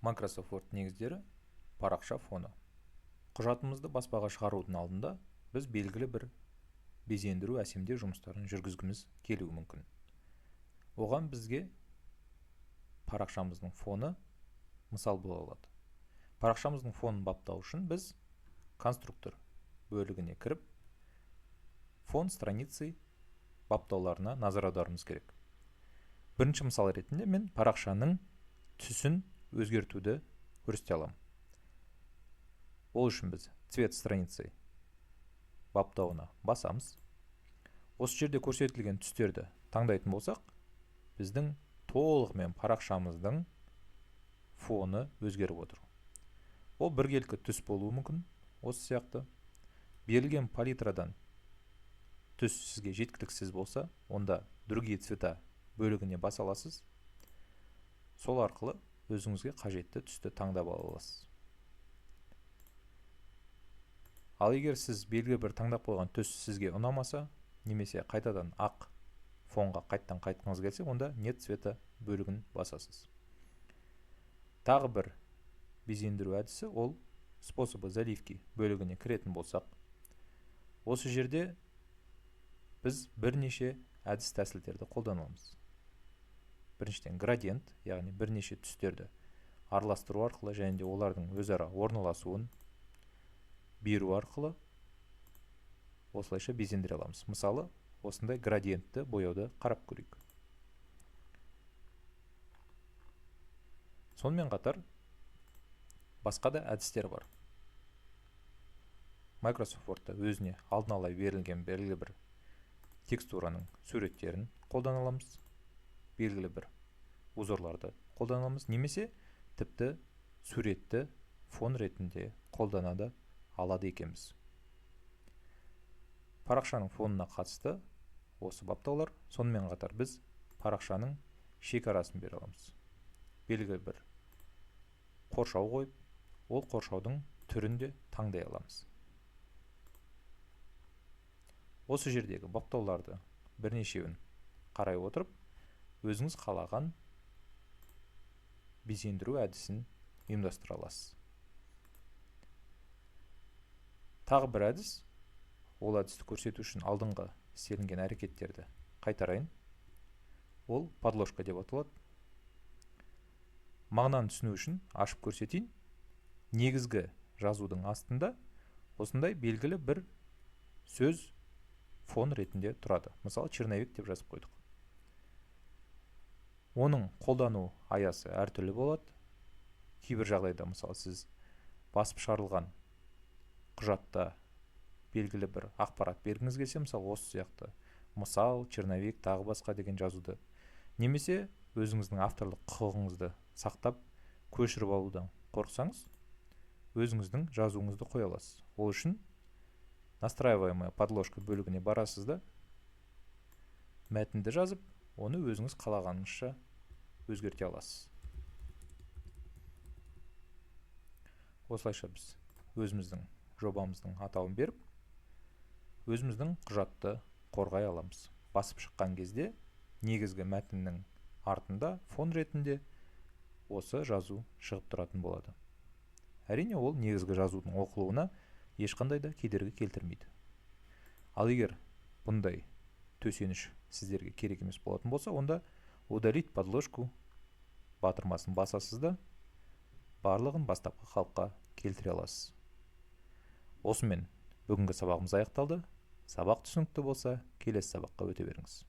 Microsoft Word негіздері парақша фоны. Құжатымызды баспаға шығарудың алдында біз белгілі бір безендіру әсемдеу жұмыстарын жүргізгіміз келуі мүмкін. Оған бізге парақшамыздың фоны мысал бола алады. Парақшамыздың фонын баптау үшін біз конструктор бөлігіне кіріп, фон страницы баптауларына назар аударуымыз керек. Бірінші мысал ретінде мен парақшаның түсін өзгертуді көрсете аламын. Ол үшін біз цвет страницы баптауына басамыз. Осы жерде көрсетілген түстерді таңдайтын болсақ, біздің толығымен парақшамыздың фоны өзгеріп отыр. Ол біркелкі түс болуы мүмкін. Осы сияқты берілген палитрадан түс сізге жеткіліксіз болса, онда другие цвета бөлігіне баса аласыз. Сол арқылы өзіңізге қажетті түсті таңдап ала аласыз. Ал егер сіз белгілі бір таңдап қойған түс сізге ұнамаса, немесе қайтадан ақ фонға қайттан қайтқыңыз келсе, онда нет цвета бөлігін басасыз. Тағы бір безендіру әдісі ол способы заливки бөлігіне кіретін болсақ, осы жерде біз бірнеше әдіс тәсілдерді қолданамыз. Біріншіден градиент, яғни бірнеше түстерді араластыру арқылы және де олардың өзара орналасуын беру арқылы осылайша безендіре аламыз. Мысалы, осындай градиентті бояуды қарап көрейік. Сонымен қатар басқа да әдістер бар. Microsoft Word'та өзіне алдын ала берілген белгілі бір текстураның суреттерін қолдана аламыз. Белгілі бір узорларды қолдана аламыз, немесе тіпті суретті фон ретінде қолданады алады екенбіз. Парақшаның фонына қатысты осы баптаулар. Сонымен қатар біз парақшаның шекарасын бере аламыз. Белгілі бір қоршау қойып, ол қоршаудың түрінде таңдай аламыз. Осы жердегі баптауларды бірнешеуін қарай отырып, өзіңіз қалаған безендіру әдісін ұйымдастыра аласыз. Тағы бір әдіс, ол әдісті көрсету үшін алдыңғы істелінген әрекеттерді қайтарайын. Ол подложка деп аталады. Мағынаны түсіну үшін ашып көрсетейін. Негізгі жазудың астында осындай белгілі бір сөз фон ретінде тұрады. Мысалы, черновик деп жазып қойдық. Оның қолдану аясы әртүрлі болады. Кейбір жағдайда, мысалы, сіз басып шығарылған құжатта белгілі бір ақпарат бергіңіз келсе, мысалы, осы сияқты мысал, черновик, тағы басқа деген жазуды, немесе өзіңіздің авторлық құқығыңызды сақтап көшіріп алудан қорықсаңыз, өзіңіздің жазуыңызды қоя аласыз. Ол үшін настраиваемая подложка бөлігіне барасыз да, мәтінді жазып, оны өзіңіз қалағаныңызша өзгерте аласыз. Осылайша біз өзіміздің жобамыздың атауын беріп, өзіміздің құжатты қорғай аламыз. Басып шыққан кезде негізгі мәтіннің артында фон ретінде осы жазу шығып тұратын болады. Әрине, ол негізгі жазудың оқылуына ешқандай да кедергі келтірмейді. Ал егер бұндай төсеніш сіздерге керек емес болатын болса, онда удалить подложку батырмасын басасыз да, барлығын бастапқы қалыпқа келтіре аласыз. Осымен бүгінгі сабағымыз аяқталды. Сабақ түсінікті болса, келесі сабаққа өте беріңіз.